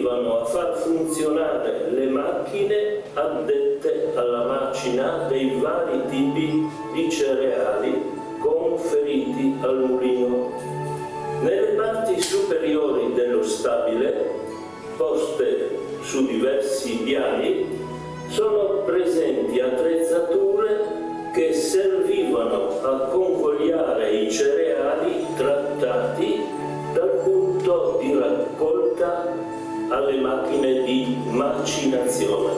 a far funzionare le macchine addette alla macina dei vari tipi di cereali conferiti al mulino. Nelle parti superiori dello stabile, poste su diversi piani, sono presenti attrezzature che servivano a convogliare i cereali trattati dal punto di raccolta alle macchine di macinazione.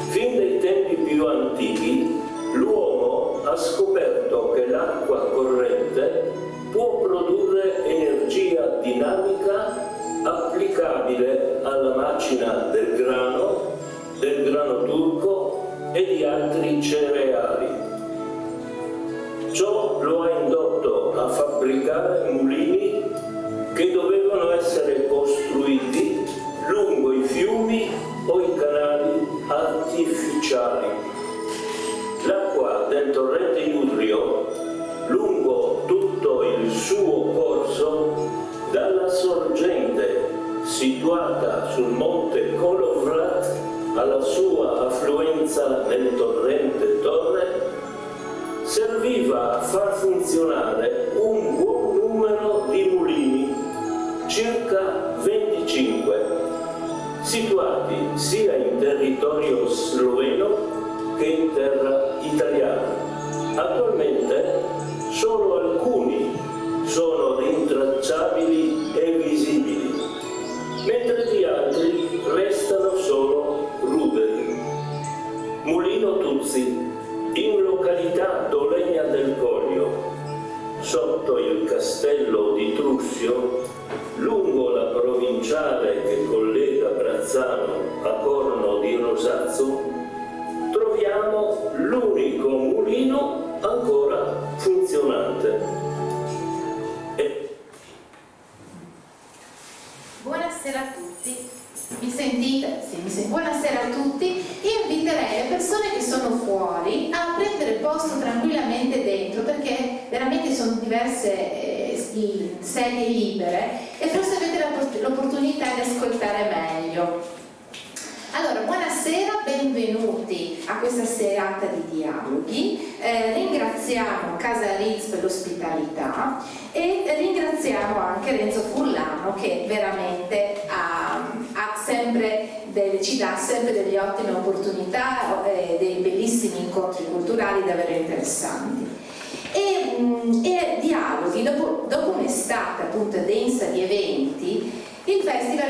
Fin dai tempi più antichi, l'uomo ha scoperto che l'acqua corrente può produrre energia dinamica applicabile alla macina del grano turco e di altri cereali. Ciò lo ha indotto a fabbricare mulini che dovevano essere costruiti lungo i fiumi o i canali artificiali. L'acqua del torrente Iudrio, lungo tutto il suo corso, dalla sorgente situata sul monte Kolovrat alla sua affluenza nel torrente Torre, serviva a far funzionare un buon numero di mulini, circa 25, situati sia in territorio sloveno che in terra italiana. Attualmente solo alcuni sono rintracciabili e visibili, mentre di altri restano solo ruderi. Mulino Tuzzi, in località Dolegna del Coglio, sotto il castello di Trussio, lungo la provinciale che collega Brazzano a Corno di Rosazzo, troviamo l'unico mulino ancora funzionante. Buonasera a tutti, mi sentite? Sì, mi sentite. Buonasera a tutti. Io inviterei le persone che sono fuori a prendere posto tranquillamente dentro, perché veramente sono diverse sedie libere e forse avete l'opportunità di ascoltare meglio. Allora, buonasera, benvenuti a questa serata di dialoghi. Ringraziamo Casa Ritz per l'ospitalità e ringraziamo anche Renzo Furlano, che veramente ci dà sempre delle ottime opportunità, dei bellissimi incontri culturali davvero interessanti. E dialoghi, dopo un'estate appunto densa di eventi, il Festival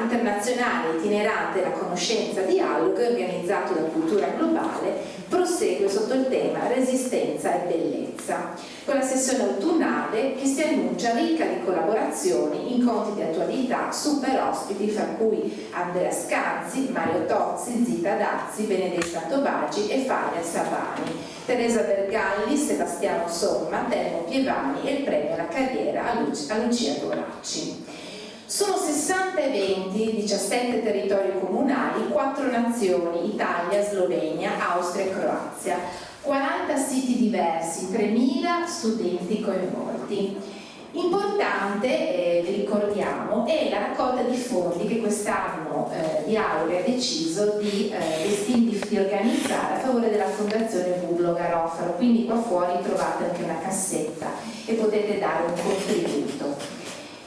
internazionale itinerante della conoscenza Dialogo, organizzato da Cultura Globale, prosegue sotto il tema Resistenza e Bellezza, con la sessione autunnale che si annuncia ricca di collaborazioni, incontri di attualità, super ospiti fra cui Andrea Scanzi, Mario Tozzi, Zita Dazzi, Benedetta Tobagi e Fabia Savani, Teresa Bergalli, Sebastiano Somma, Telmo Pievani e il premio alla carriera a Lucia Doracci. Sono 60 eventi, 17 territori comunali, 4 nazioni, Italia, Slovenia, Austria e Croazia, 40 siti diversi, 3.000 studenti coinvolti. Importante, vi ricordiamo, è la raccolta di fondi che quest'anno Dialoghi ha deciso di organizzare a favore della Fondazione Burlo Garofalo, quindi qua fuori trovate anche una cassetta e potete dare un contributo.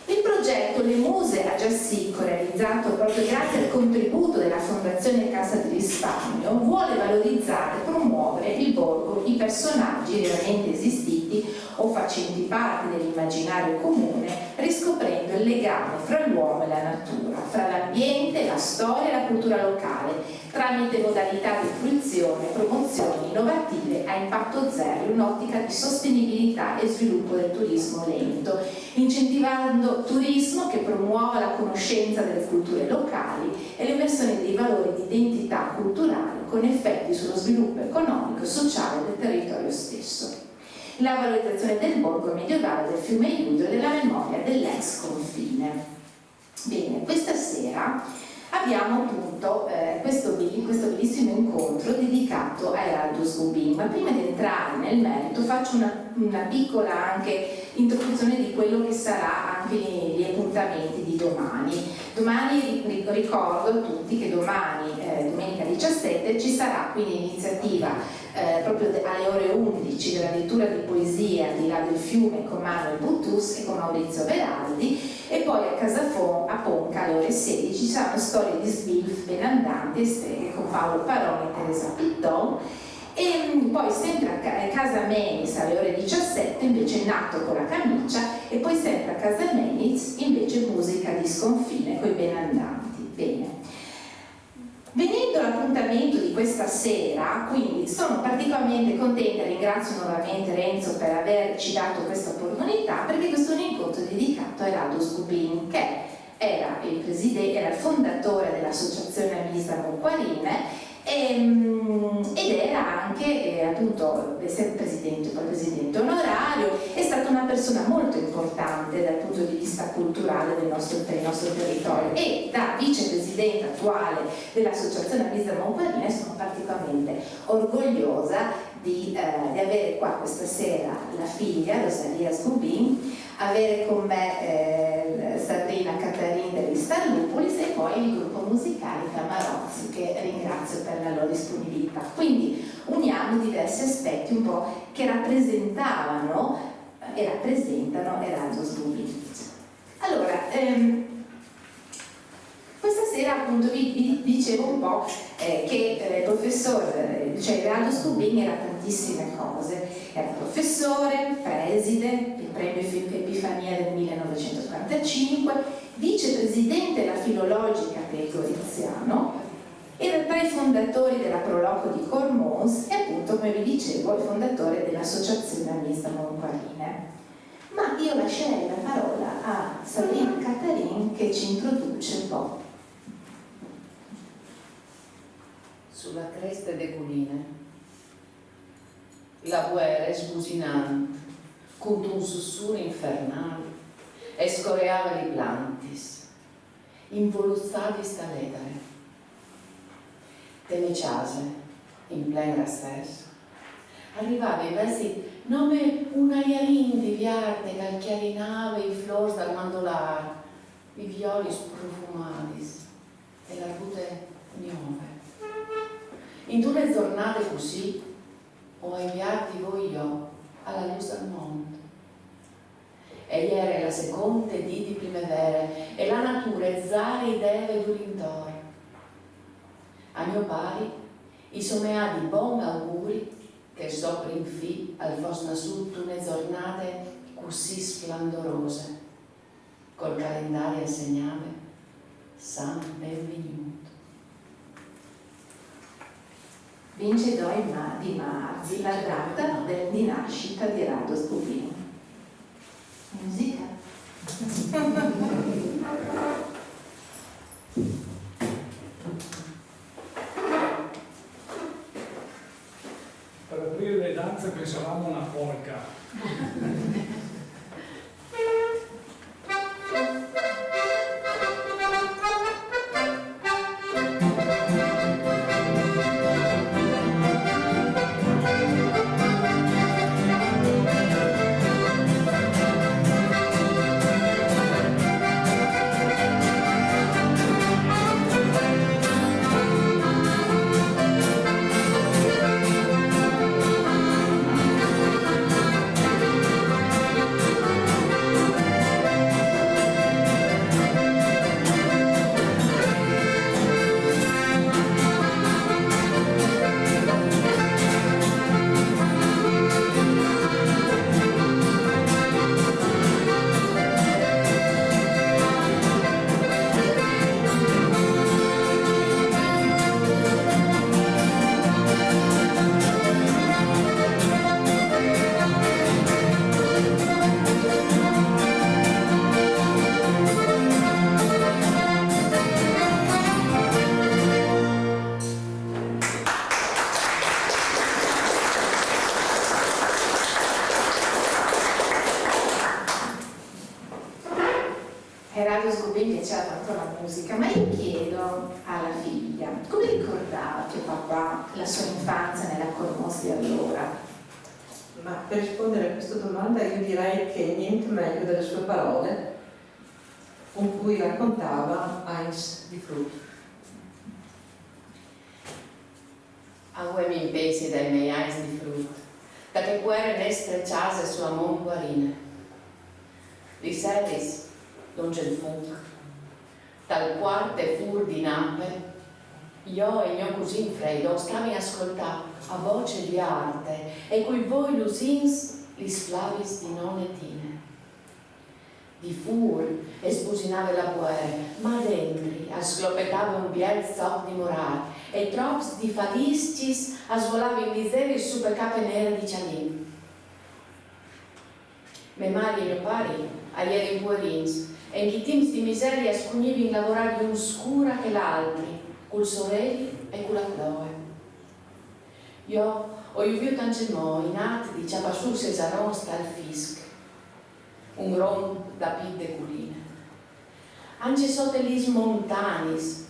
Il progetto Le Muse a Giassicco, realizzato proprio grazie al contributo della Fondazione Cassa di Risparmio, vuole valorizzare e promuovere il borgo, i personaggi realmente esistiti o facenti parte dell'immaginario comune, riscoprendo il legame fra l'uomo e la natura, fra l'ambiente, la storia e la cultura locale, tramite modalità di fruizione e promozioni innovative a impatto zero in un'ottica di sostenibilità e sviluppo del turismo lento, incentivando turismo che promuova la conoscenza delle culture locali e l'immersione dei valori di identità culturale con effetti sullo sviluppo economico e sociale del territorio stesso. La valorizzazione del borgo medievale del fiume Iudrio e della memoria dell'ex confine. Bene, questa sera abbiamo appunto questo bellissimo incontro dedicato a Erasmus Gubin. Ma prima di entrare nel merito faccio una piccola anche introduzione di quello che sarà anche gli appuntamenti di domani. Domani ricordo a tutti che domani, domenica 17, ci sarà quindi l'iniziativa proprio alle ore 11 della lettura di poesia di Là del Fiume con Manuel Buttus e con Maurizio Veraldi, e poi a Casafon, a Ponca alle ore 16 ci saranno storie di Svilf, Benandanti e streghe con Paolo Paroni e Teresa Pitton. E poi sempre a Casa Menis alle ore 17 invece Nato con la camicia, e poi sempre a Casa Menis invece musica di sconfine con i Benandanti. Bene. Venendo all'appuntamento di questa sera, quindi sono particolarmente contenta e ringrazio nuovamente Renzo per averci dato questa opportunità, perché questo è un incontro dedicato a Erasmus Gubin, che era il fondatore dell'associazione Amisa Monquarine ed era anche appunto presidente onorario. È stata una persona molto importante dal punto di vista culturale del nostro territorio, e da vicepresidente attuale dell'associazione Amisa Monquarine sono particolarmente orgogliosa di avere qua questa sera la figlia Rosalia Gubin, avere con me Sabrina Catarin degli Starlupolis e poi il gruppo musicale Camarozzi, che ringrazio per la loro disponibilità. Quindi uniamo diversi aspetti un po' che rappresentavano e rappresentano Erasmus Gubin. Allora, questa sera appunto vi dicevo un po' che il professore, cioè Erasmus Gubin era tantissime cose. Era professore, preside, il premio Epifania del 1945, vicepresidente della Filologica del Goriziano, era tra i fondatori della Proloco di Cormons e appunto, come vi dicevo, il fondatore dell'associazione Amisa Monquarine. Ma io lascerei la parola a Sabrina Catarin, che ci introduce un po'. Sulla cresta de colline la guerra sbusinante contro un sussurro infernale e scoreava i plantis involuzzati sta lettere delle ciase in plena rastes arrivava invece nome una iarin di viarte che chiarinava i flors dal mandolar i violi sprofumati e la rute nuove. In due giornate così ho inviati voi io alla luce del mondo. E ieri la seconda di primavera e la natura zari deve dur'intorno. A mio pari i someati buoni auguri che sopra in fi al vostro sotto une giornate così splendorose col calendario segnale San Benvenuto. Vince di marzo la data di nascita di Erasmus Gubin. Musica. Per aprire le danze pensavamo una polka. tanto la musica, ma io chiedo alla figlia, come ricordava tuo papà la sua infanzia nella Cormos di allora? Ma per rispondere a questa domanda io direi che niente meglio delle sue parole con cui raccontava Heinz di Frut. Avem impesi dai miei Heinz di Frut, da che guerre nestre ciase sua mão guarine. Di seris, l'ungel funk, dal quarte fur di nappe, io e mio cugin Fredo stavi a ascoltare a voce di arte e coi voi lusins li sflavis di nonetine. Di fur e sbusinava la guerra, ma dentri asclopettava un biel zoc di morar e trops di fadiscis asvolava in miseri su per cape nere di cialin. Me mari e mio pari aieri in puerins e in chi tims di miseria scugnivi in lavorare di un scura che l'altri, col sorelli e con la Chloe. Io ho visto tanti moi nati di ciapasù Cesaron sta al fisc, un grom da pitte culine. Anche sotto gli smontanis,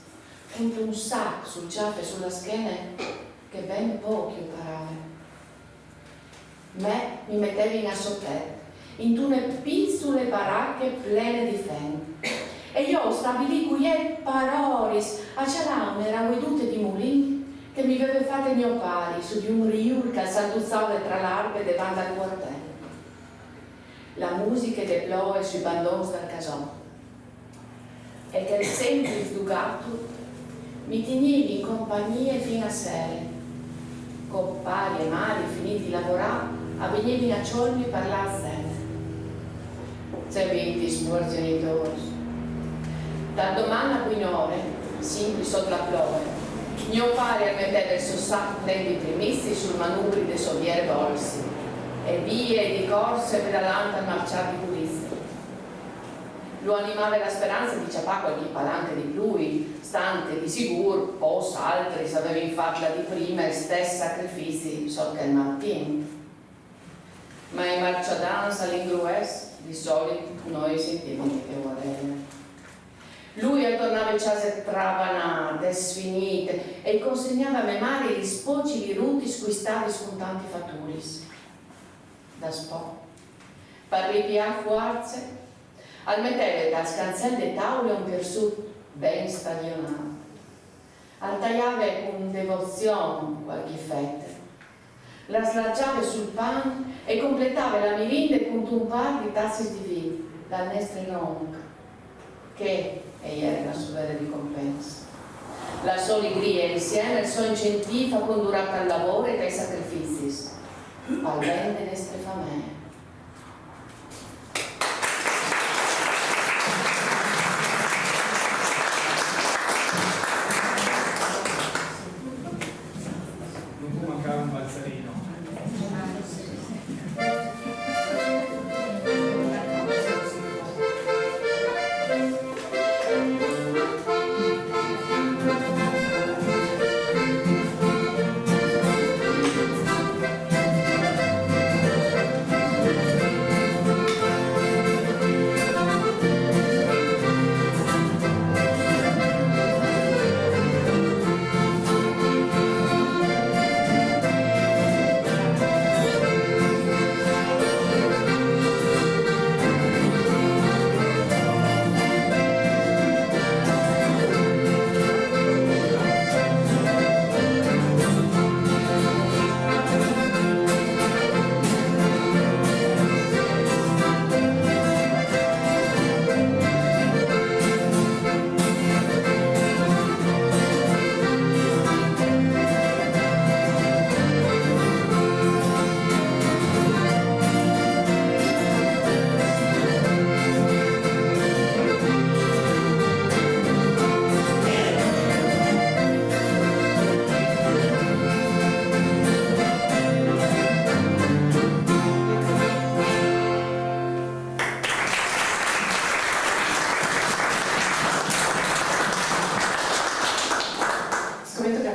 punto un sac sul ciaffe sulla schiena che ben pochi imparava. Me mi mettevi in assoppetto, in tune pizzole baracche plene di fen. E io stavi lì cuiet paroris, a cialame era vedute di mulini che mi aveva fatto mio pari su di un riur che s'altuzzava tra l'arpe davanti al quartello. La musica de ploe sui bandons del casò. E che il semplice ducato mi tenevi in compagnia fino a sera. Con pari e mari finiti di lavorare, avvenivi a ciolmi per la sera. Se vinti smor genitori. Da domani a quinore, simpli sotto la ploe, mio padre metteva il suo sacco dei primisti sul manubri dei sovier bolsi e vie di corse pedalante al marciare di pulizia. Lo animava la speranza di ciapà qualche palanca di lui, stante di sicuro, possa altri sapevano farla di prima e stessi sacrifici sotto il mattino. Ma in marcia danza all'ingrues, di solito noi sentivamo che voleva. Lui attornava le case travanate, sfinite e consegnava a memoria gli spocci ruti squistati con tanti fatturis. Da spo, per ripiar forze, al metteva da scanselle tavole un pirsù ben stagionato. Al tagliava con devozione qualche fetta. La slacciava sul pan e completava la mirinde con un par di tassi di vino dal nestre longa, che era la sua vera ricompensa. La sua allegria insieme al suo incentivo a condurre al lavoro e ai sacrifici, al bene delle nostre famiglie. Non può mancare un balzerino.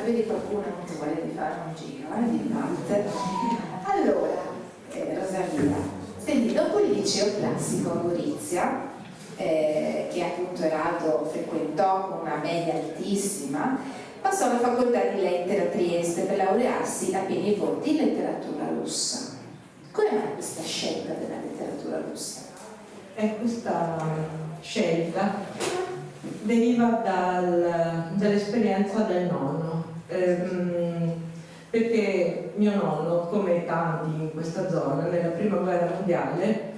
Vedi qualcuno non ti vuole di fare un giro di parte. Allora, Rosalia, senti, dopo il liceo classico a Gorizia che appunto Eraldo frequentò con una media altissima, passò alla facoltà di lettere a Trieste per laurearsi a pieni voti in letteratura russa. Come mai questa scelta della letteratura russa? Questa scelta deriva dall'esperienza del nonno, perché mio nonno, come tanti in questa zona, nella prima guerra mondiale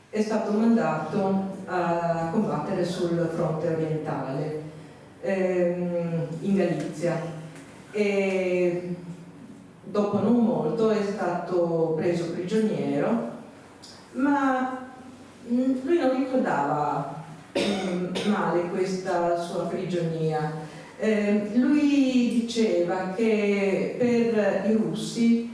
è stato mandato a combattere sul fronte orientale in Galizia e dopo non molto è stato preso prigioniero, ma lui non ricordava male questa sua prigionia. Lui diceva che per i russi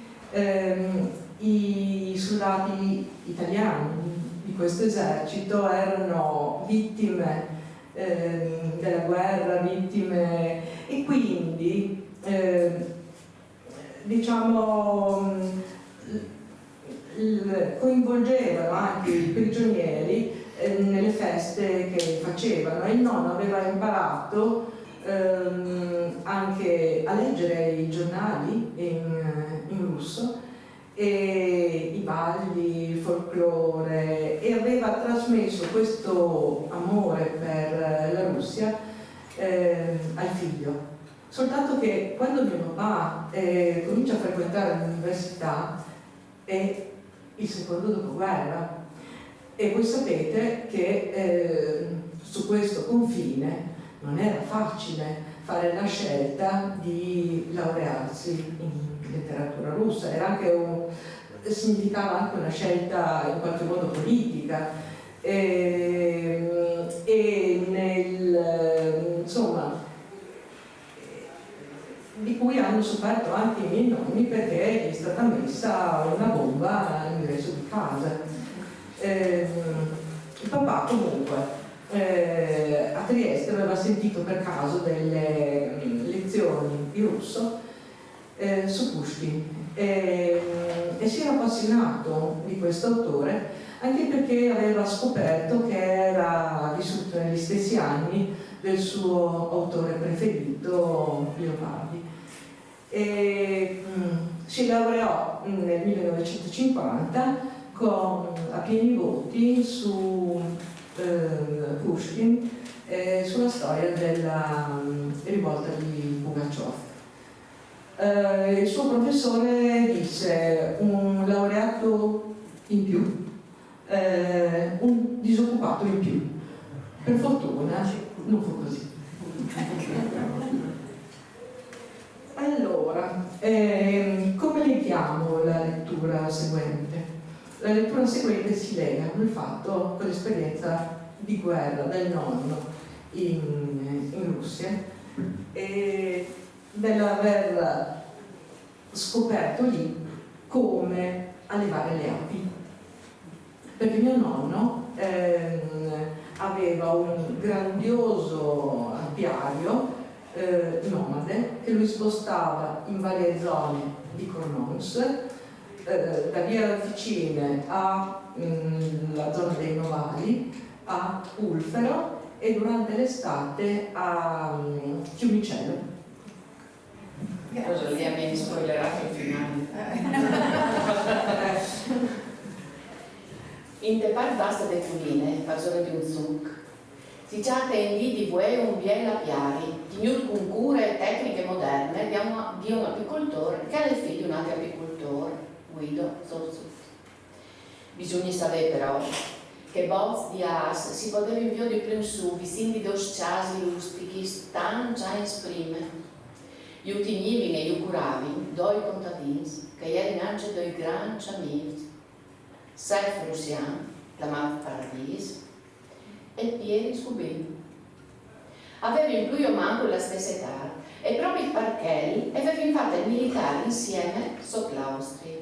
i soldati italiani di questo esercito erano vittime della guerra, vittime, e quindi diciamo coinvolgevano anche i prigionieri nelle feste che facevano, e il nonno aveva imparato anche a leggere i giornali in russo e i balli, il folklore, e aveva trasmesso questo amore per la Russia al figlio. Soltanto che quando mio papà comincia a frequentare l'università è il secondo dopoguerra, e voi sapete che su questo confine non era facile fare la scelta di laurearsi in letteratura russa, era anche significava anche una scelta in qualche modo politica, insomma, di cui hanno sofferto anche i miei nonni, perché gli è stata messa una bomba all'ingresso di casa. Il papà comunque a Trieste aveva sentito per caso delle lezioni di russo su Pushkin e si era appassionato di questo autore, anche perché aveva scoperto che era vissuto negli stessi anni del suo autore preferito, Leopardi. Si laureò nel 1950 a pieni voti su Pushkin, sulla storia della rivolta di Pugaciov. Il suo professore disse: un laureato in più, un disoccupato in più. Per fortuna non fu così. Allora, come leghiamo la lettura seguente? La lettura seguente si lega con il fatto, con l'esperienza di guerra del nonno in Russia, e dell'aver scoperto lì come allevare le api. Perché mio nonno aveva un grandioso apiario nomade che lui spostava in varie zone di Cornons, da via Officine alla zona dei Novali, a Ulfero, e durante l'estate a Fiumicello. Cosa lì mi hai spoilerato il finale. In te par vasta de culine, fagione di un zuc, si giace in lì di voi un bien lapiari, tignut con cure e tecniche moderne di un apicoltore che è il figlio di un altro apicoltore, Guido Zorzut. Bisogna sapere però che Boz di As si poteva inviare di più in su, vicini di dos chasi rustichi, stan già esprime. Io tinivi e io curavi doi contadins, che erano anche doi grandi amici, Sef Russian, chiamato Paradis, e Pieri Scubin. Avevano in più o manco la stessa età, e proprio il Parchelli aveva fatto il militare insieme sotto l'Austria.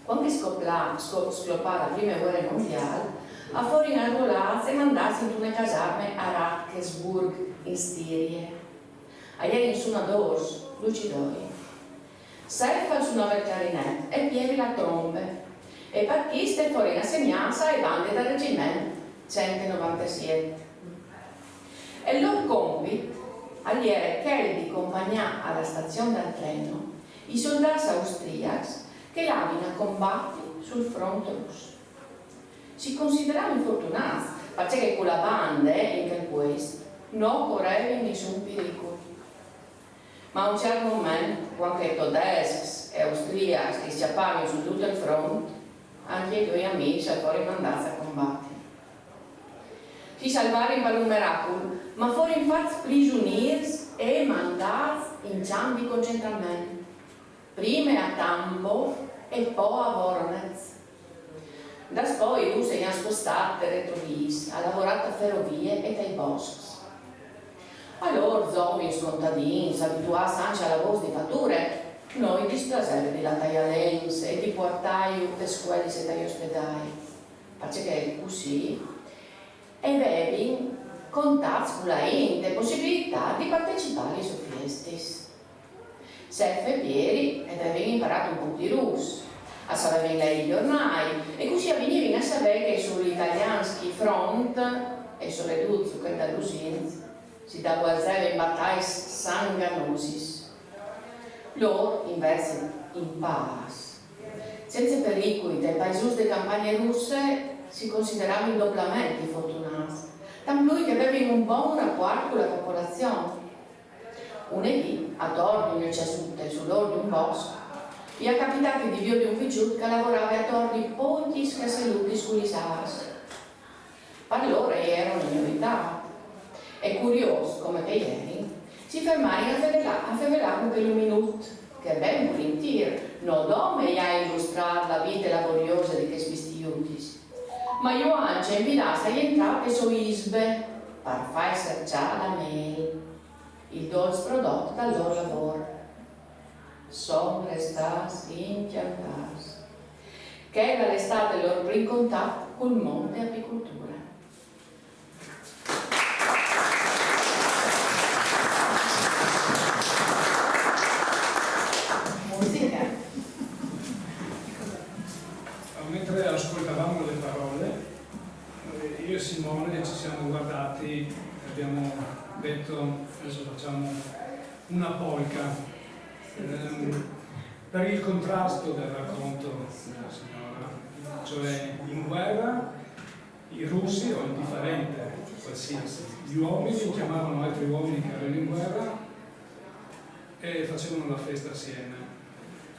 Quando scoppò la prima guerra mondiale, a fuori in arruolazzi e mandati in una caserme a Rackesburg in Stirie. A ieri in su una dors, lucidoi. Sef suonava il clarinetto e Pieri la trombe, e partiste fuori in segnanza ai bande del reggimento. 197. E il loro compito era quello di accompagnare alla stazione del treno i soldati austriaci che avevano a combattere sul fronte russo. Si consideravano fortunati perché con la banda in quel paese non correva nessun pericolo. Ma a un certo momento, quando i tedeschi e austriaci scappavano su tutto il fronte, anche i due amici furono mandati a combattere. Si salvarono per un miracolo, ma furono fatti prigionieri e mandati in campi di concentramento, prima a Tambov e poi a Voronezh. Da poi i russi si hanno spostati retrovisi, ha lavorato a ferrovie e ai boschi. Allora, giovani scontadini, abituati anche alla voce di fatture, noi displasevi di la taglialenza e di portare le scuole e gli ospedali, perché così e avevi contatti con la gente, possibilità di partecipare alle sue feste. Se Pieri ed avevi imparato un po' di russo, a sapere lei i giornali, e così venivano a sapere che sull'italianschi front e sulle due zucche andalusini si svolgevano in battaglie sanguinose. Loro invece in pace, senza pericoli dai paesi delle campagne russe, si consideravano doppiamente fortunati, tanto lui che aveva un buon rapporto con la popolazione. Unedì, a Torri, nel Cesute, sull'orlo di un bosco, gli è capitato di vedere un figliuolo che lavorava a Torri pochi seduti sulle sas. Per loro erano novità. E curioso come che ieri, si fermarono a fevelare per un minuto, che ben volentieri, non dove gli ha illustrato la vita laboriosa di questi vestiti, ma io anche invitato a entrare su Isbe per far assaggiare la mail, il dolce prodotto dal loro lavoro. Sono restati inchiantati, che era l'estate il loro primo contatto col mondo dell'apicoltura. Mentre ascoltavamo le parole, io e Simone ci siamo guardati e abbiamo detto adesso facciamo una polka per il contrasto del racconto della signora, cioè in guerra i russi o indifferente qualsiasi, gli uomini chiamavano altri uomini che erano in guerra e facevano la festa assieme.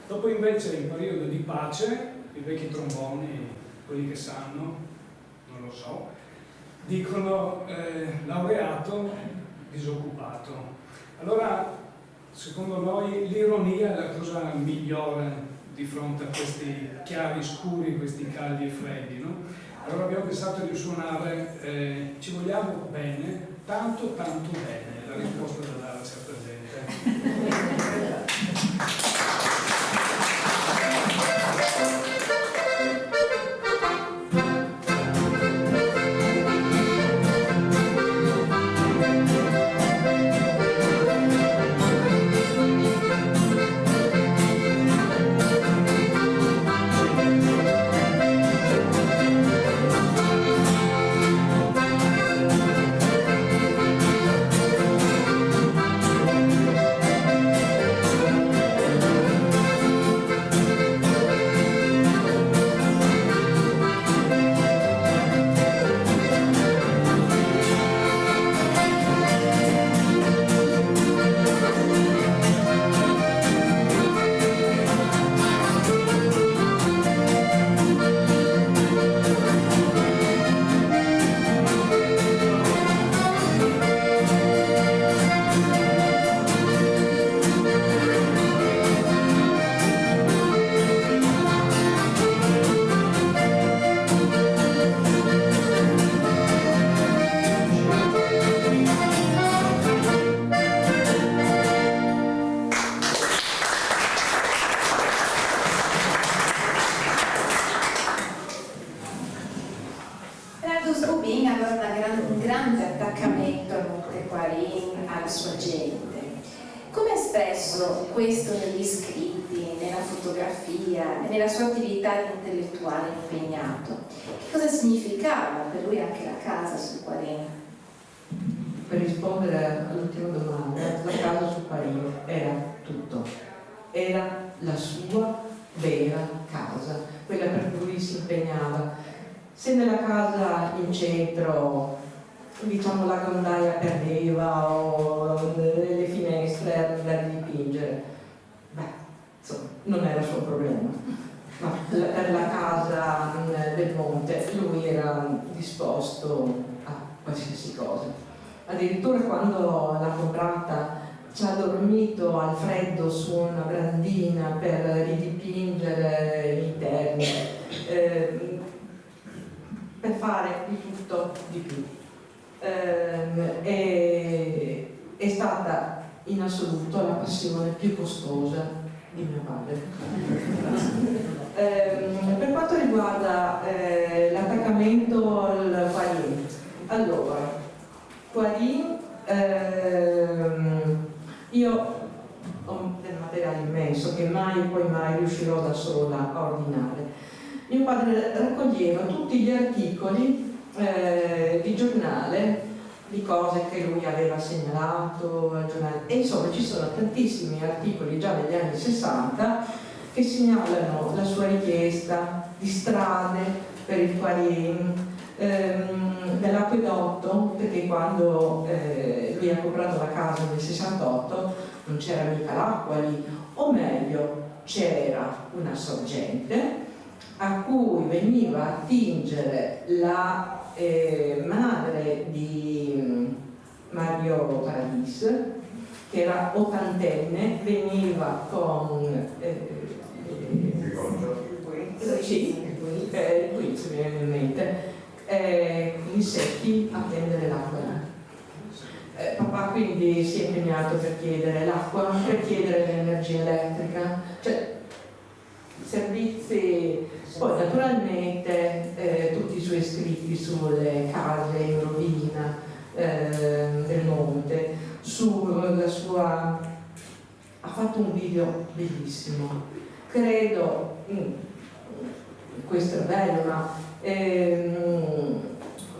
Dopo invece in periodo di pace i vecchi tromboni, quelli che sanno, non lo so, dicono laureato, disoccupato. Allora, secondo noi, l'ironia è la cosa migliore di fronte a questi chiari scuri, questi caldi e freddi, no? Allora abbiamo pensato di suonare Ci vogliamo bene, tanto tanto bene, la risposta da dare a certa gente. Questo negli scritti, nella fotografia e nella sua attività intellettuale impegnato. Che cosa significava per lui anche la casa sul Quarino? Per rispondere all'ultima domanda, la casa sul Quarino era tutto, era la sua vera casa, quella per cui si impegnava. Se nella casa in centro, diciamo, la grondaia perdeva o le finestre erano da dipingere, beh, insomma, non era il suo problema. Ma per la casa del monte lui era disposto a qualsiasi cosa. Addirittura quando l'ha comprata ci ha dormito al freddo su una brandina per ridipingere gli interni, per fare di tutto di più. È stata in assoluto la passione più costosa di mio padre. Per quanto riguarda l'attaccamento al Quarin, allora, Quarin, io ho del materiale immenso che mai e poi mai riuscirò da sola a ordinare. Mio padre raccoglieva tutti gli articoli di giornale, di cose che lui aveva segnalato al giornale, e insomma ci sono tantissimi articoli già negli anni 60 che segnalano la sua richiesta di strade per il Quarin, dell'acquedotto, perché quando lui ha comprato la casa nel 68 non c'era mica l'acqua lì, o meglio c'era una sorgente a cui veniva a tingere la madre di Mario Paradis, che era ottantenne, veniva con qui si viene in mente, insetti a prendere l'acqua. Papà quindi si è impegnato per chiedere l'acqua, per chiedere l'energia elettrica, cioè servizi. Poi naturalmente tutti i suoi scritti sulle case in rovina del monte, sulla sua... ha fatto un video bellissimo, credo, questo è bello, ma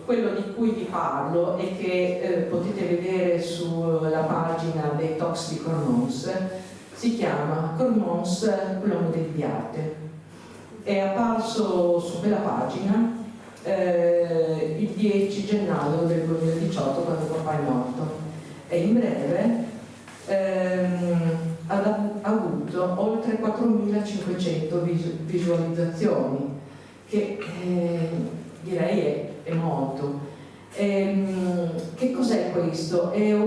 quello di cui vi parlo e che potete vedere sulla pagina dei Talks di Cormons, si chiama Cormons, l'uomo di arte. È apparso su quella pagina il 10 gennaio del 2018, quando papà è morto, e in breve ha avuto oltre 4.500 visualizzazioni, che direi è molto. Che cos'è questo? È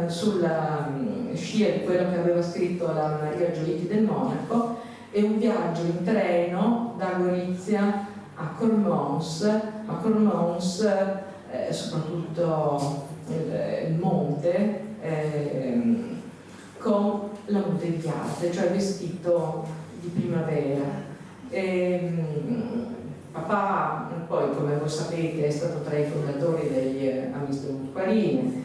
sulla scia di quello che aveva scritto la Maria Giolitti del Monaco, è un viaggio in treno da Gorizia a Cormons, soprattutto il monte, con la mute di arte, cioè vestito di primavera. Papà, poi come voi sapete, è stato tra i fondatori degli Amis de Quarine,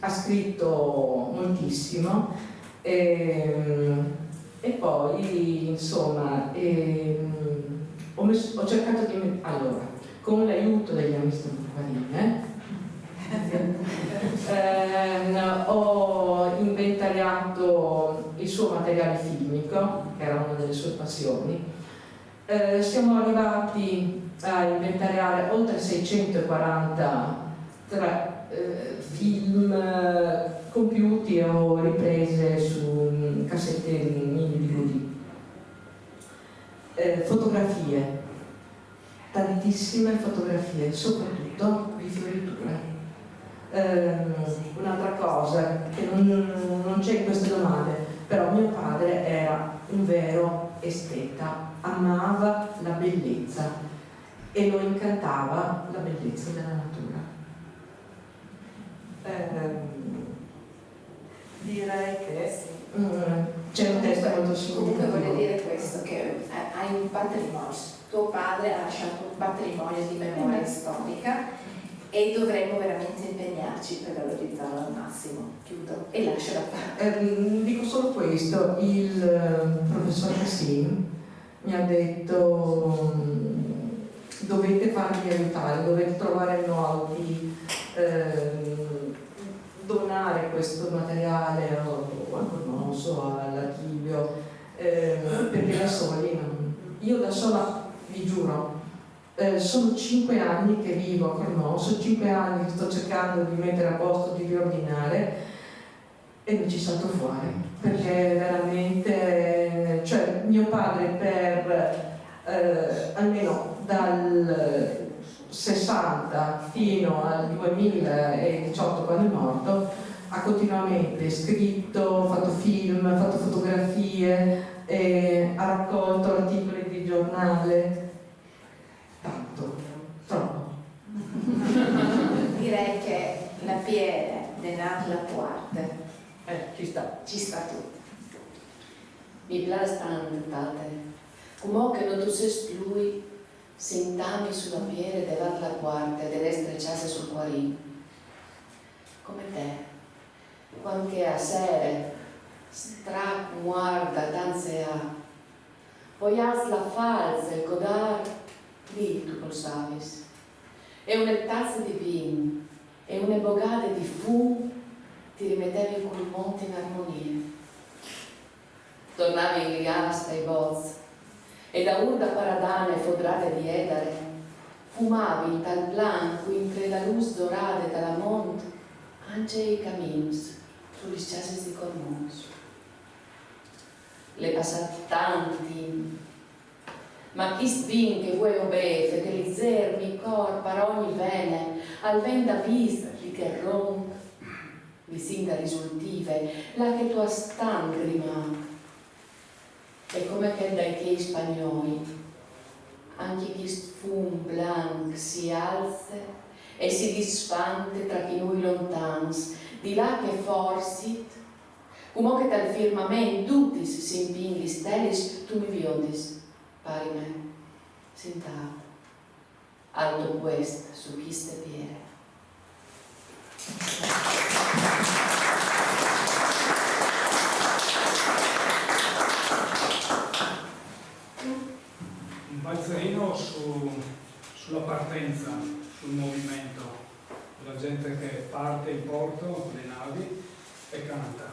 ha scritto moltissimo, e poi insomma ho cercato di... Allora, con l'aiuto degli Amis de Quarine ho inventariato il suo materiale filmico, che era una delle sue passioni. Siamo arrivati a inventariare oltre 640 tra film compiuti o riprese su cassette mini DVD. Fotografie, tantissime fotografie, soprattutto di fioriture. Un'altra cosa che non c'è in queste domande, però mio padre era un vero esteta, amava la bellezza e lo incantava la bellezza della natura. Direi che c'è un testo molto significativo. Comunque voglio dire questo, che hai un patrimonio, tuo padre ha lasciato un patrimonio di memoria storica e dovremmo veramente impegnarci per valorizzarlo al massimo. Chiudo e lascio la parola. Dico solo questo, il professor Cassin mi ha detto dovete farvi aiutare, dovete trovare modi, donare questo materiale non so, all'archivio, perché da soli io da sola vi giuro, sono 5 anni che vivo a Cornò, sono 5 anni che sto cercando di mettere a posto, di riordinare e mi ci salto fuori, perché veramente, cioè mio padre per almeno dal 60 fino al 2018 quando è morto ha continuamente scritto, fatto film, fatto fotografie, ha raccolto articoli di giornale. Tanto, troppo. Direi che la Pierre de Nat-Lapointe Ci sta tutto. Mi piace tanto, come che non tu sei lui sentami sulla pelle dell'altra parte delle strecciasse sul cuorino. Come te, quando a sera guarda danzea, poi la falsa il godar, lì tu lo savis. E una tazza di vino e una bogata di fumo ti rimettevi il monte in armonia. Tornavi in riasta e bozza e da urda paradane fodrate di edare fumavi in tal blanco entre la luz dorada della monte anche i cammins sugli chassis di Cormons. Le passati tanti, ma chi svin che vuoi obefe, che li zermi cor per ogni vene, al venda vista di che ronc, vi sinda risultive, la che tua stangrima. E come che dai che spagnoli, anche chi fum blanc si alza e si disfante tra chi noi lontans, di là che forsit, come che dal firmament tutti si impinghi stelis, tu mi viodis, pari me, sintato, alto quest su chiste piere. Un balzerino sulla partenza, sul movimento, la gente che parte in porto con le navi e canta.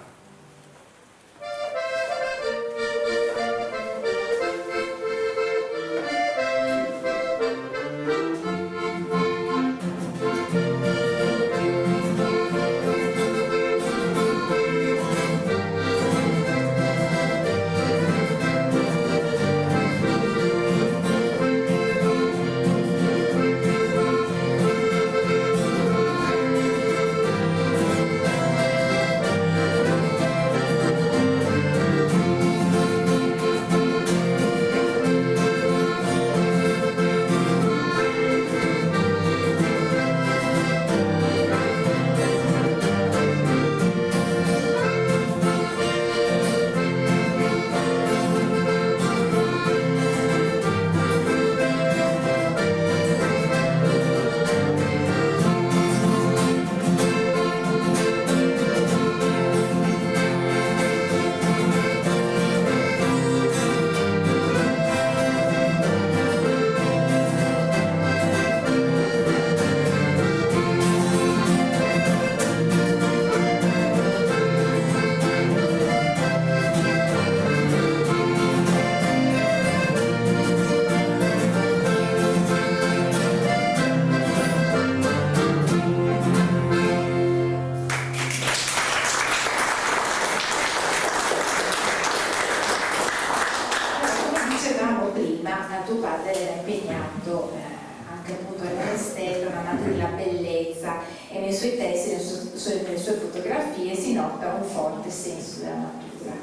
Nelle sue fotografie si nota un forte senso della natura.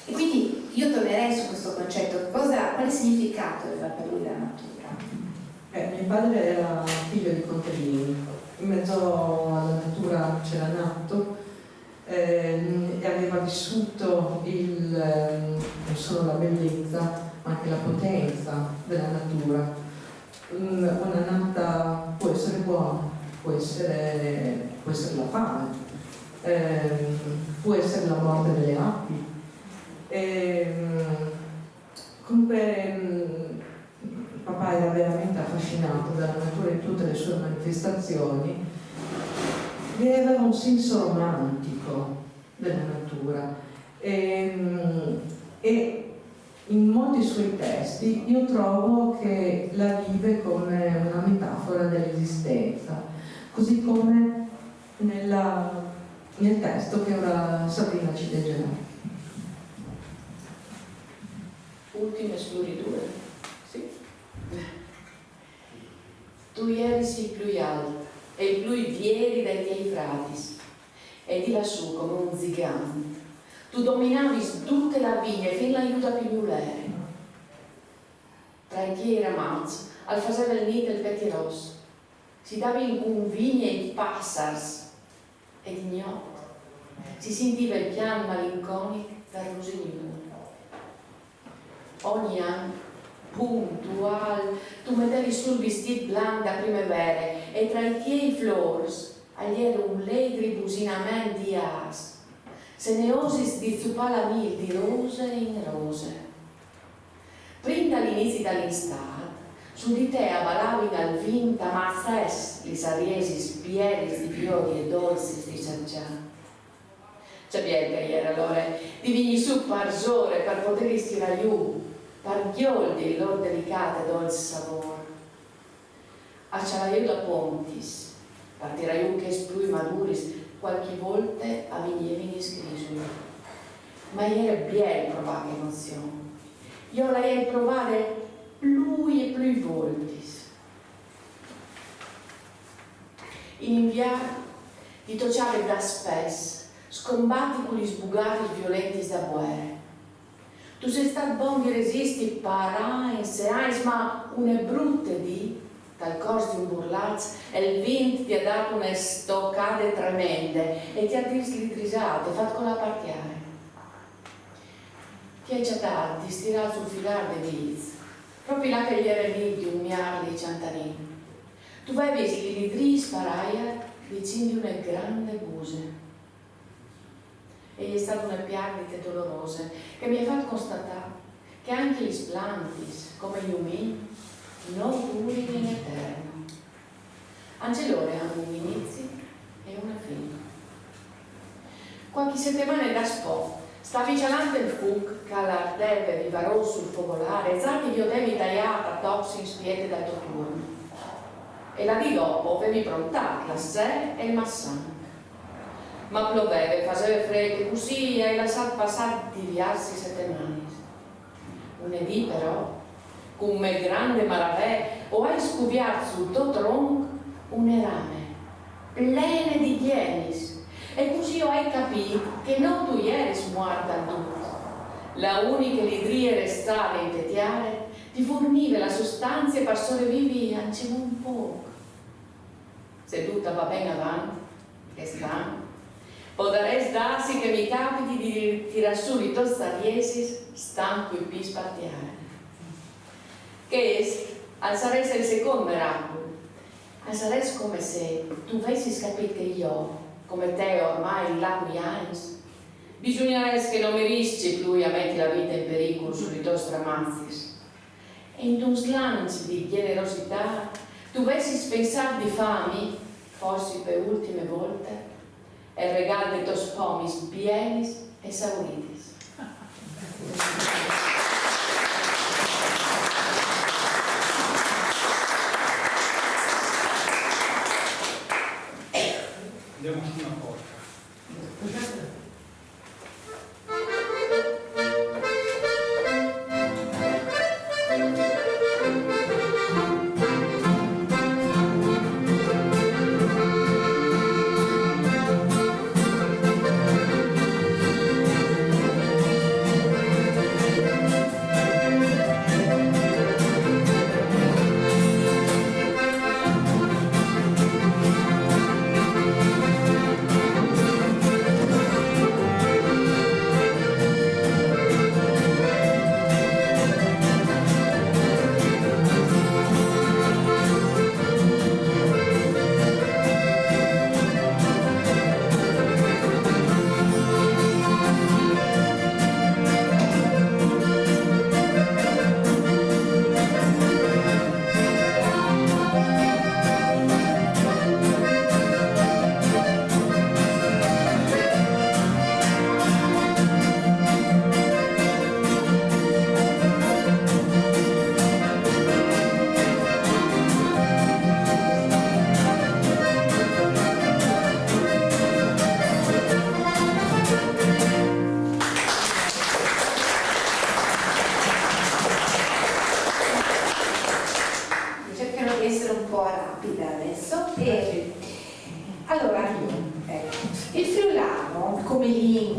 E quindi io tornerei su questo concetto. Quale significato aveva per lui la natura? Mio padre era figlio di contadini, in mezzo alla natura c'era nato e aveva vissuto non solo la bellezza ma anche la potenza della natura. Una nata può essere buona, può essere la fame, può essere la morte delle api. Comunque papà era veramente affascinato dalla natura in tutte le sue manifestazioni e aveva un senso romantico della natura e in molti suoi testi io trovo che la vive come una metafora dell'esistenza, così come nel testo che ora Sabrina ci leggerà. Ultime sfloriture. Sì. Tu eris il più alto e il più fieri dai tuoi frati, e di lassù come un gigante. Tu dominavi tutte le vigne fino all'aiuto pignulere. Tra i tuoi ramazzi, al fazer il nido il pettiros, si davi in vigne e passars, ed ignoto si sentiva il piano malinconico del rosignuolo. Ogni anno, puntuale, tu mettevi sul vestito blanco da primavera e tra i tuoi flores era un allegri businamento di as. Se ne osis di zuppare la mil di rose in rose. Prima dall'inizio dell'estate, su di te avalavi dal vinta mazzes li sariesis pieni di fiori e dolci di ciancià. C'è bien che ieri allora di vigni su parzore per poter stirare giù, per ghioldi il loro delicato e dolce sapore. A cialaiu da pontis, partiraiu che splui maduris, qualche volta a vignevi in scrisoli. Ma ieri bien provare emozione. Io l'hai provare lui e più voltis. In inviare ti tocciare da spesso, scombatti con gli sbugati violenti da guerra. Tu sei stato buon di resisti parains, ma une brutte di, dal corso di un burlazzo, e il vento ti ha dato una stoccate tremende e ti ha dislitrizzato e fatto con la partiare. Ti hai cercato di stirare sul filare dei vizi, proprio là che gli era lì di un miar di ciantarini. Tu vai visto che li tri sparaia vicino di una grande buse. E è stata una piagne dolorosa che mi ha fatto constatare che anche gli splantis, come gli umini, non durino in eterno. Anche loro hanno un inizio e una fine. Qualche settimana da spo, sta vigilante il fuc che all'ardeve vivarò sul focolare, e zati io devi tagliata topsi in spiete dal tuo turno. E la di dopo avevi prontato la sé e il massan. Ma pioveva, faceva freddo così e hai lasciato passare diverse settimane. Lunedì però, come grande maravè, ho hai scuviato sul tuo tronco un rame, plene di pienis, e così ho hai capito che non tu eri morta a tutto. La unica lidria restata in tetiare ti forniva la sostanza per sopravvivere anche un poco. Seduta va ben avanti, che stanco, potrei darsi che mi capiti di tirare su i tostariesi stanco e più spartiare. Che al saresti il secondo miracolo, al saresti come se tu avessi capito che io, come te ormai là qui anni, bisognerebbe che non mi rischi più a mettere la vita in pericolo sui tuoi stramazzi. E in un slancio di generosità tu avessi pensato di farmi, forse per ultime volte, e regalo di tos pomis bienis e sauritis. Andiamo su una porta.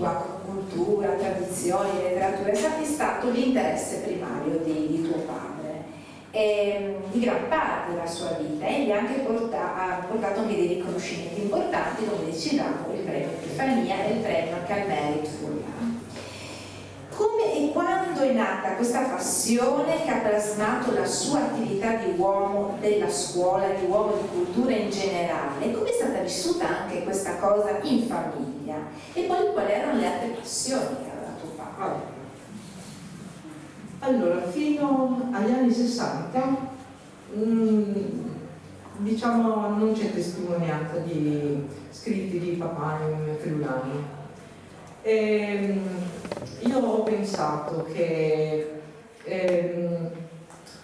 lingua, cultura, tradizioni, letteratura, è sempre stato l'interesse primario di tuo padre, di gran parte della sua vita. Egli ha anche portato anche dei riconoscimenti importanti, come dicevamo, il premio Epifania e il premio anche al Merit Furiano. Come e quando è nata questa passione che ha plasmato la sua attività di uomo della scuola, di uomo di cultura in generale? Come è stata vissuta anche questa cosa in famiglia? E poi quali erano le altre passioni che aveva tuo padre? Allora, fino agli anni 60, diciamo, non c'è testimonianza di scritti di papà in friulano. Io ho pensato che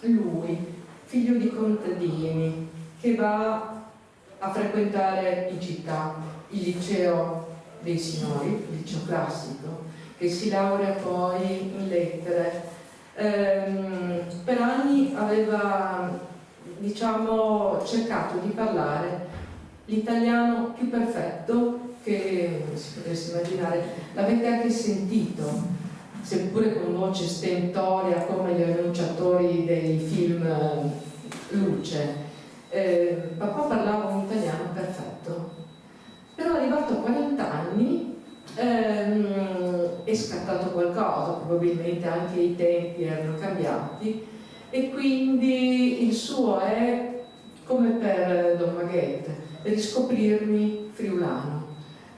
lui, figlio di contadini, che va a frequentare in città il liceo dei signori, il liceo classico, che si laurea poi in lettere, per anni aveva, diciamo, cercato di parlare l'italiano più perfetto che si potesse immaginare. L'avete anche sentito, seppure con voce stentoria come gli annunciatori dei film Luce. Papà parlava un italiano perfetto, però arrivato a 40 anni è scattato qualcosa, probabilmente anche i tempi erano cambiati, e quindi il suo è come per Don Maghet, riscoprirmi friulano,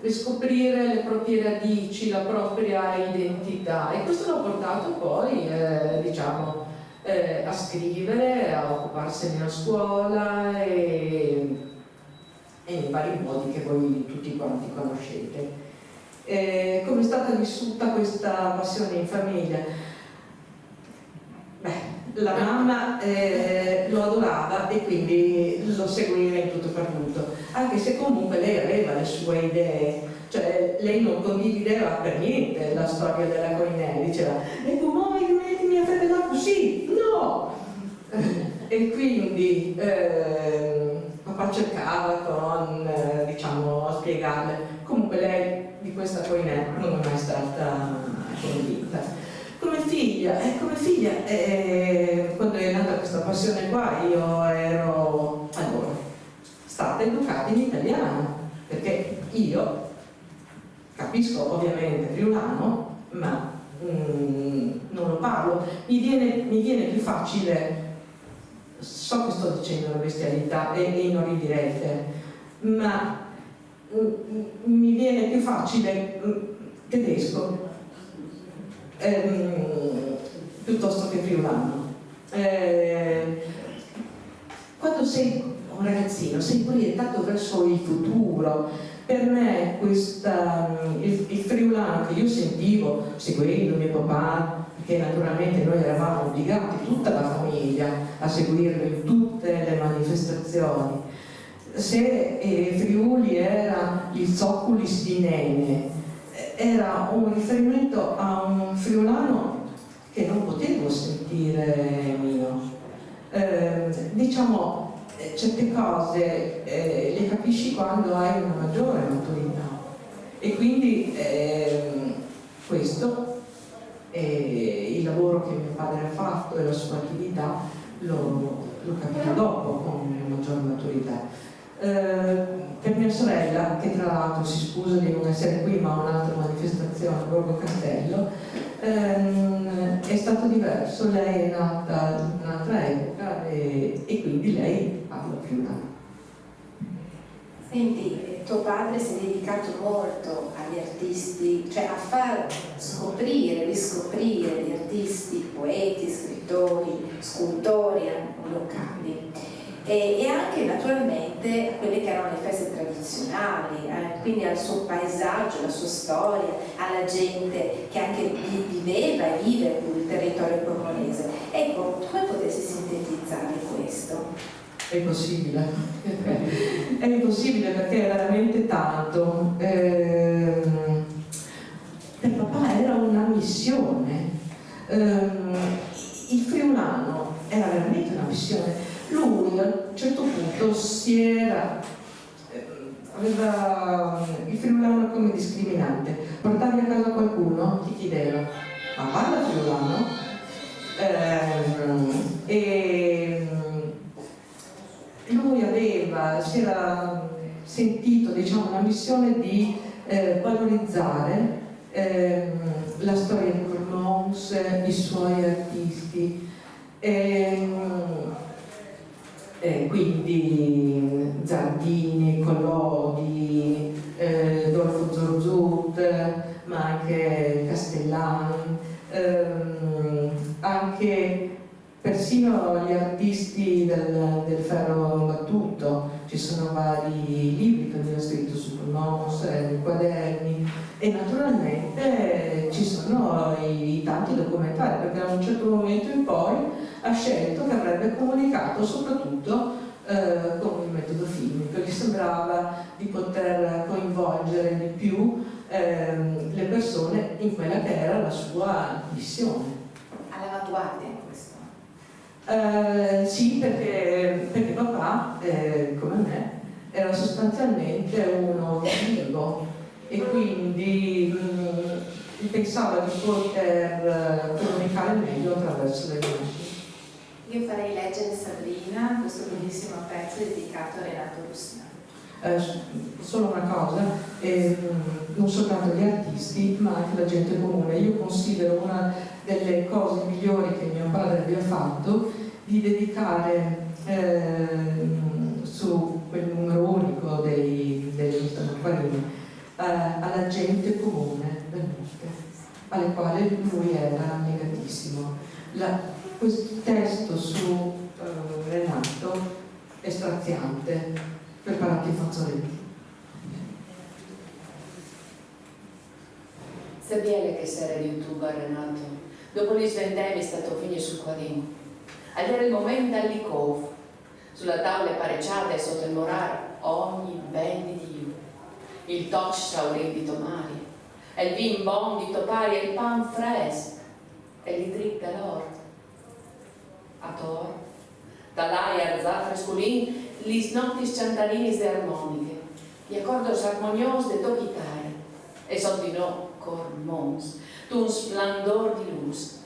riscoprire le proprie radici, la propria identità, e questo l'ha portato poi diciamo a scrivere, a occuparsene a scuola e in vari modi che voi tutti quanti conoscete. Come è stata vissuta questa passione in famiglia? Beh, la mamma lo adorava e quindi lo seguiva in tutto per tutto, anche se comunque lei aveva le sue idee, cioè lei non condivideva per niente la storia della Coinelli, diceva e come mi avete dato così? No! E quindi papà cercava con, diciamo, spiegarle. Comunque lei di questa Coinelli non è mai stata convinta. Come figlia, quando è nata questa passione qua, io ero allora stata educata in italiano, perché io capisco ovviamente friulano, ma non lo parlo. Mi viene più facile, so che sto dicendo una bestialità e non ridirete, ma mi viene più facile tedesco piuttosto che friulano. Quando sei un ragazzino sei proiettato verso il futuro. Per me il friulano che io sentivo seguendo mio papà, perché naturalmente noi eravamo obbligati, tutta la famiglia, a seguirlo in tutte le manifestazioni. Se Friuli era il zocculis di Nene, era un riferimento a un friulano che non potevo sentire mio. Diciamo, certe cose le capisci quando hai una maggiore maturità, e quindi questo il lavoro che mio padre ha fatto e la sua attività lo capirò dopo con una maggiore maturità. Per mia sorella, che tra l'altro si scusa di non essere qui ma a un'altra manifestazione a Borgo Castello, è stato diverso. Lei è nata in un'altra epoca e quindi lei parla friulano. Senti, tuo padre si è dedicato molto agli artisti, cioè a far scoprire, riscoprire gli artisti, poeti, scrittori, scultori locali. E anche naturalmente a quelle che erano le feste tradizionali, quindi al suo paesaggio, alla sua storia, alla gente che anche viveva e vive il territorio pormonese. Ecco, come potessi sintetizzare questo? È impossibile, è impossibile perché è veramente tanto. Per papà era una missione, il friulano era veramente una missione. Lui a un certo punto aveva il friulano come discriminante, portavi a qualcuno ti chiedeva: ma parla friulano? E lui si era sentito, diciamo, una missione di valorizzare la storia di Cormons, i suoi artisti, quindi Zardini, Collodi, Dolfo Zorzut, ma anche Castellani, anche persino gli artisti del ferro battuto. Ci sono vari libri che lui ha scritto su Cormons, quaderni, e naturalmente ci sono i tanti documentari, perché da un certo momento in poi ha scelto che avrebbe comunicato soprattutto con il metodo filmico. Gli sembrava di poter coinvolgere di più le persone in quella che era la sua missione. All'avanguardia in questo? Sì, perché papà, come me, era sostanzialmente uno vivo, e quindi pensava di poter comunicare meglio attraverso le immagini. Io farei leggere Sabrina questo bellissimo pezzo dedicato a Renato Russino. Solo una cosa, non soltanto gli artisti ma anche la gente comune. Io considero una delle cose migliori che mio padre abbia fatto di dedicare su quel numero unico degli Acquarini alla gente comune del Monte, alle quali lui era legatissimo. Questo testo su Renato è straziante, preparati i fazzoletti. Sapete che essere YouTube a Renato? Dopo gli sventemi è stato fine sul quadrino. Ed era il momento all'icov. Sulla tavola pareggiata e sotto il morale ogni ben di Dio. Il touch saurin di tomari, e il vin bon di topari e il pan fresco, e l'idric dell'orto. A tor, dall'aia arzà frescolin, gli nottis ciantarini de armoniche, gli accordos armonios de do chitarre, e sottino Cormons, d'un splendor di luz.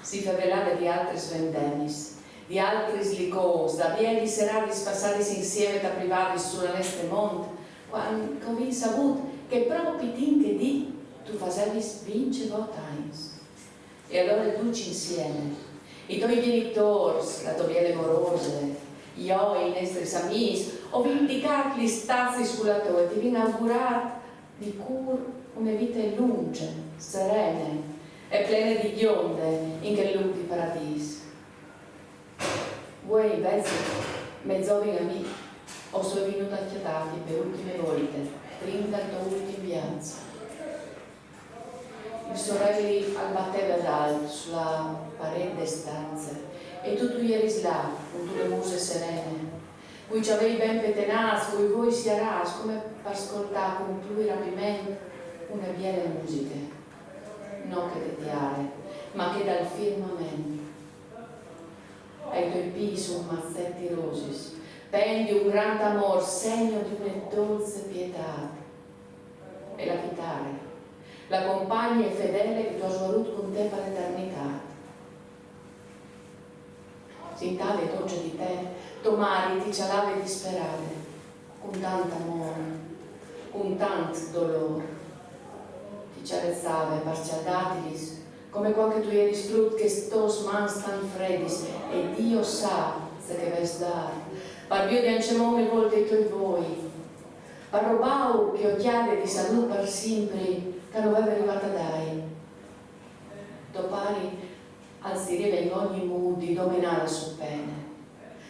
Si favelava di altri svendenis, di altri licors, da vieli serali passati insieme da privati sulla neste monte, quando vi sabut che proprio tinche di tu facevi vince times. E allora tutti insieme, i tuoi genitori, la tua viele morose, io e i nostri amici, ho vindicato gli stazzi sulla tua e ti vi inaugurato di cur una vita lunga, serene e plena di ghionde in che lupi paradiso. Voi invece, mezz'ovina amici, ho solo venuto acchiattati per ultime volte, prima del tuo ultimo viaggio. I sorelli al batteva d'alto sulla parete stanze e tu eri là con tue muse serene, cui ci avevi ben petenato, cui voi si aras come per ascoltare con più rapimento una biele musica, non che tetiare, ma che dal firmamento. Ai tuoi piedi su mazzetti rosis, pendi un grande amor, segno di una dolce pietà. E la chitarra, la compagna fedele che tu hai voluto con te per l'eternità. Sin tale dolce di te, tuo mari ti cialava disperare, con tanto amore, con tanto dolore. Ti ciarezzava per cialdatilis, come quando tu eri frut che stos mans tan fredis, e Dio sa se che ves dar, par Dio di ancemone volte i tuoi voi, par robau che occhiate di salute per sempre, che non aveva arrivata dai. Topari alziriva in ogni mood di dominare su pene,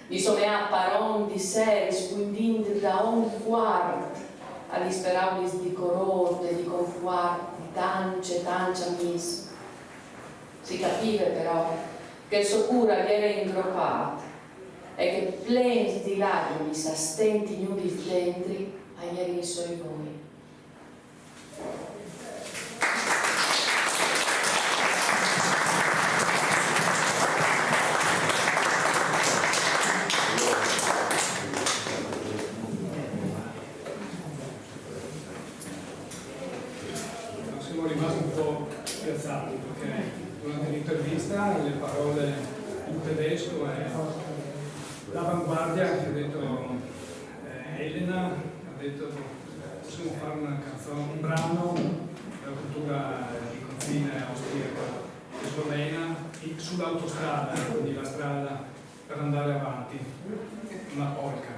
di somea paron di seris, quindindi da ogni quarto, agli sperabili di corote, di confuar, di tance amis. Si capiva però che il suo cura gli era ingroppato e che pleni di lacrime s'astenti nudi dentri agli eri i suoi voi. Siamo parole in tedesco è l'avanguardia che ha detto Elena, ha detto possiamo fare una canzone, un brano della cultura di confine austriaca e slovena sull'autostrada, quindi la strada per andare avanti, una polka.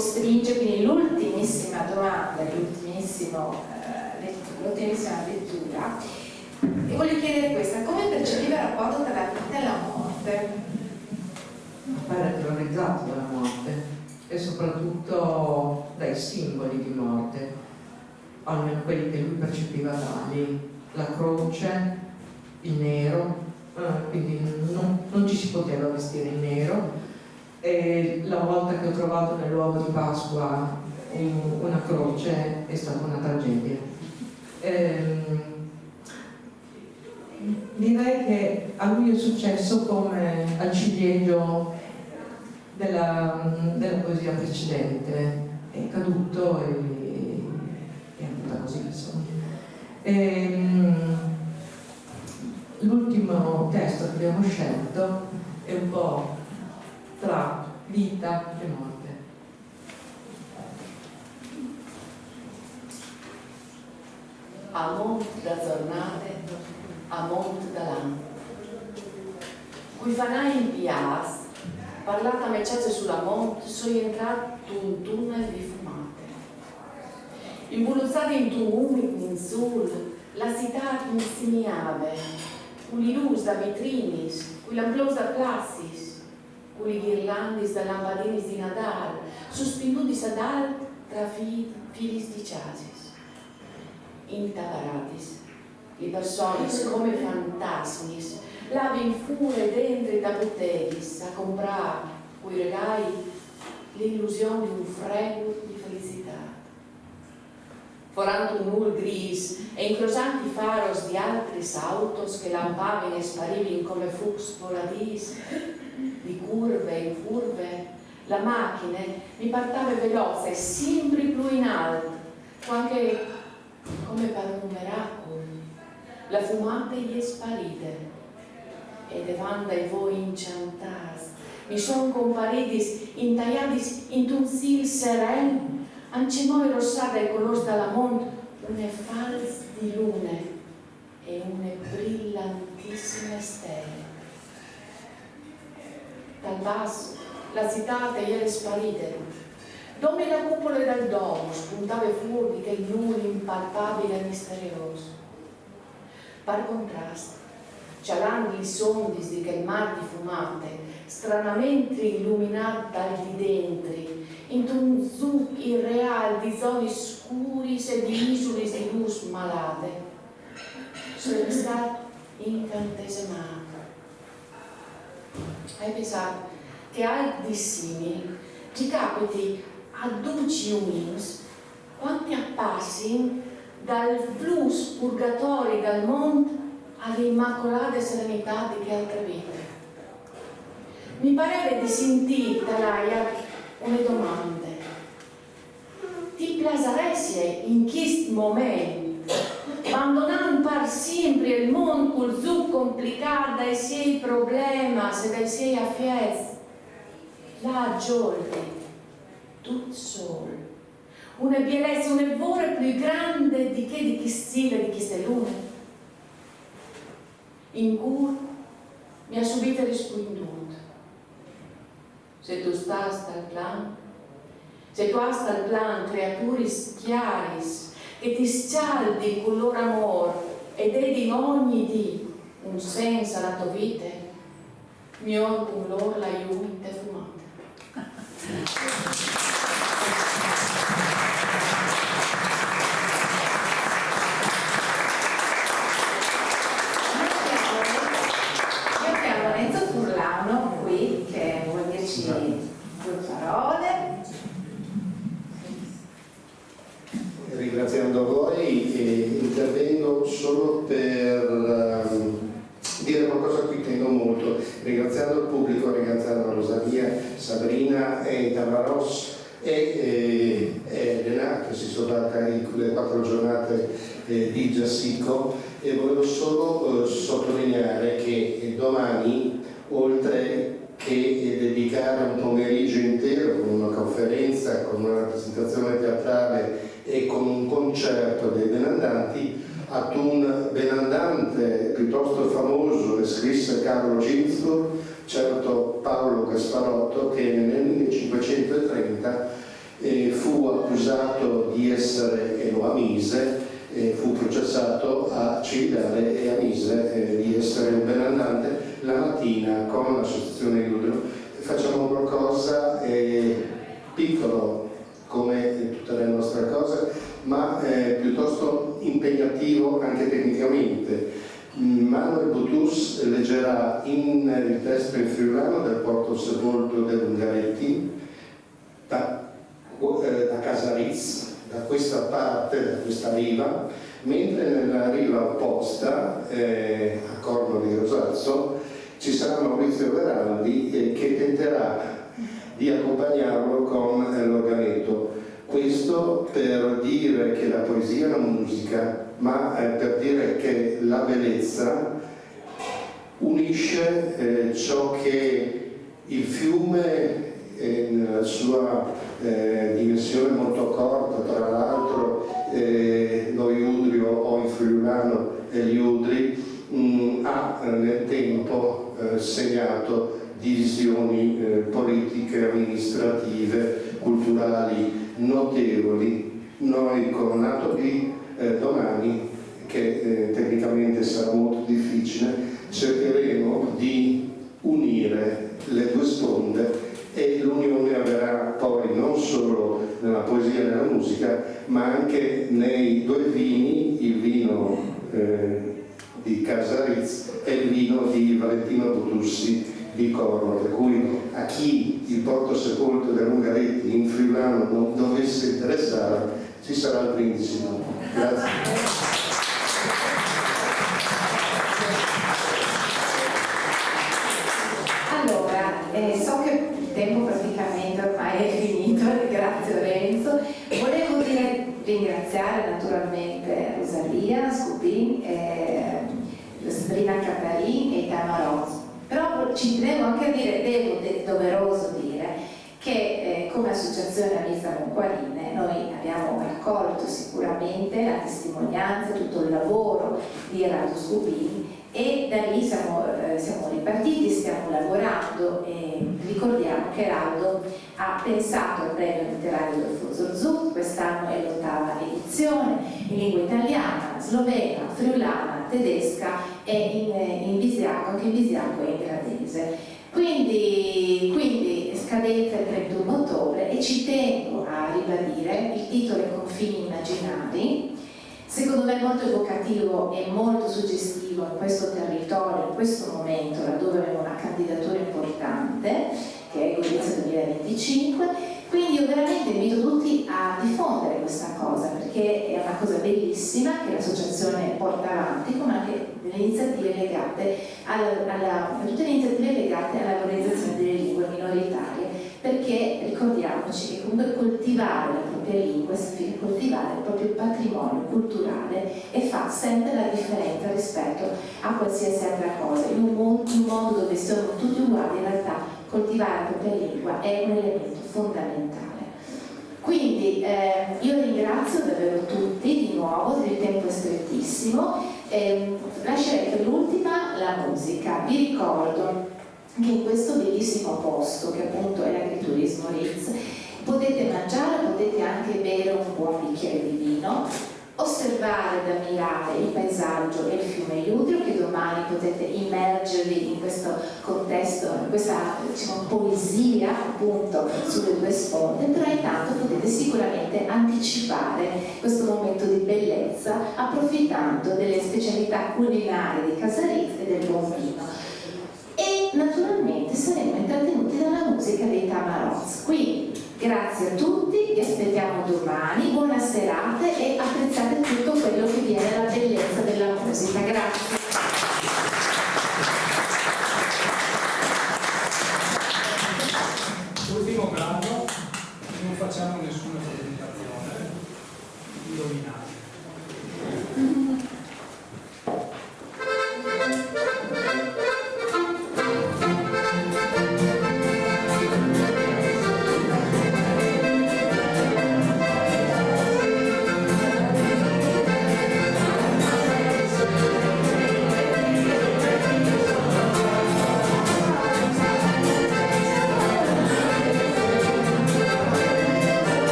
Stringe, quindi l'ultimissima domanda, l'ultimissima lettura, e voglio chiedere questa: come percepiva il rapporto tra la vita e la morte? Appare terrorizzato dalla morte e soprattutto dai simboli di morte, almeno quelli che lui percepiva tali, la croce, il nero, quindi non ci si poteva vestire in nero. E la volta che ho trovato nell'uovo di Pasqua una croce è stata una tragedia. Direi che a lui è successo come al ciliegio della poesia precedente, è caduto e è andata così, insomma. L'ultimo testo che abbiamo scelto è un po' tra vita e morte. A monte da giornate, a monte da l'anno. Qui fanai in piazza, parlata meciace sulla monte, sono entrato un tunnel di fumate. Imbuluzzati in tu umido in sul, la città insignave, con i luz da vitrinis, con l'amplos da plassis, con i ghirlandis da lampadini di Nadal, sospinduti ad alt tra filis di chasis. Intavaratis, i personis come fantasmis, lavi in fure dentro da botelis a comprare, coi regali, l'illusione di un frego di felicità. Forando un ul gris e incrosanti faros di altri autos che lampavano e sparivano come fux voladis, di curve in curve, la macchina mi partava veloce, sempre più in alto, anche come per un miracolo. La fumata gli è sparita e davanti a voi incantas mi sono compariti intagliati in un sil sereno, ancimone rossata e color dalla monte, une false di lune e une brillantissime stelle. Dal basso la città era sparita. Dove la cupola del domo spuntava fuori che nulla impalpabile e misterioso. Per contrasto, cialando i sondi di quel mar di fumate, stranamente illuminato dal di dentro, in un zuc irreale di zone scuri e di isole di luz malate, sono stato incantesamato. Hai pensato che altri di simili ti capiti a 12 umins quanti appassi dal flus purgatori dal mondo all'immacolata serenità di che altre vite. Mi pareva di sentire dall'aia una domanda. Ti piaceresti in questo momento, abbandonando per sempre il mondo col suo complicato dai suoi problemi e dai suoi affetti, là giorni, tutto solo, una bellezza, un evore più grande di che di chi stile, di chi stai luna. In cui mi ha subito risponduto: se tu stai al plan, se tu hai al plan creature chiare che ti scaldi con loro amore e dedi ogni dì un senso alla tua vita, mio con loro l'aiuto fumata. Io chiamo Enzo Furlano qui, che vuol dirci due parole. Ringraziando voi, intervengo solo per dire qualcosa a cui tengo molto, ringraziando il pubblico, ringraziando Rosalia, Sabrina e Tamaros e Elena, che si sono date le 4 giornate di Giassico, e volevo solo sottolineare che domani, oltre che dedicare un pomeriggio intero con una conferenza, con una rappresentazione teatrale e con un concerto dei benandanti, ad un benandante piuttosto famoso che scrisse Carlo Ginzburg, certo Paolo Gasparotto, che nel 1530 fu accusato di essere, e lo ammise, fu processato a Cividale e ammise di essere un benandante. La mattina con l'associazione Iudro facciamo qualcosa piccolo come tutte le nostre cose, ma piuttosto impegnativo anche tecnicamente. Manuel Butus leggerà il testo in friulano del Porto Sepolcro dell'Ungaretti da Casarizz, da questa parte, da questa riva, mentre nella riva opposta, a Corno di Rosazzo, ci sarà Maurizio Veraldi che tenterà di accompagnarlo con l'organetto. Questo per dire che la poesia è una musica, ma per dire che la bellezza unisce ciò che il fiume nella sua dimensione molto corta, tra l'altro lo Iudrio o in friulano gli Udri, ha nel tempo segnato divisioni politiche, amministrative, culturali notevoli. Noi con Nato B domani, che tecnicamente sarà molto difficile, cercheremo di unire le due sponde, e l'unione avverrà poi non solo nella poesia e nella musica, ma anche nei due vini, il vino di Casarizz e il vino di Valentino Butussi di Corno, per cui a chi il Porto Sepolcro dell'Ungaretti in friulano non dovesse interessare, ci sarà il brindisi dopo. Grazie. So che il tempo praticamente ormai è finito, ringrazio Renzo. Volevo ringraziare naturalmente Rosalia Scupin, Sabrina Caparin e Tamaros. Però ci tenevo anche a dire, doveroso dire, che come associazione Amisa Ronqualine noi abbiamo raccolto sicuramente la testimonianza, tutto il lavoro di Eraldo Scupin, e da lì siamo ripartiti, stiamo lavorando e ricordiamo che Eraldo ha pensato al premio letterario del Fuzzo, quest'anno è l'8ª edizione, in lingua italiana, slovena, friulana, tedesca e in visiaco, anche in visiaco e in gradese. Quindi scadenza il 31 ottobre e ci tengo a ribadire, il titolo è Confini immaginari. Secondo me è molto evocativo e molto suggestivo in questo territorio, in questo momento, laddove abbiamo una candidatura importante, che è Gorizia 2025, Quindi io veramente invito tutti a diffondere questa cosa, perché è una cosa bellissima che l'associazione porta avanti, come anche tutte le iniziative legate alla valorizzazione delle lingue minoritarie, perché ricordiamoci che comunque coltivare la propria lingua significa coltivare il proprio patrimonio culturale e fa sempre la differenza rispetto a qualsiasi altra cosa. In un mondo dove siamo tutti uguali, in realtà coltivare la propria lingua è un elemento fondamentale. Quindi io ringrazio davvero tutti di nuovo, il tempo è strettissimo, lascerei per l'ultima la musica. Vi ricordo che in questo bellissimo posto, che appunto è l'Agriturismo Ritz, potete mangiare, potete anche bere un buon bicchiere di vino, osservare ed ammirare il paesaggio e il fiume Iudrio, che domani potete immergervi in questo contesto, in questa poesia appunto sulle due sponde, però intanto potete sicuramente anticipare questo momento di bellezza approfittando delle specialità culinarie di Casa Ritz e del buon vino. E naturalmente saremo intrattenuti dalla musica dei Tamarozz. Quindi grazie a tutti, vi aspettiamo domani, buona serata e apprezzate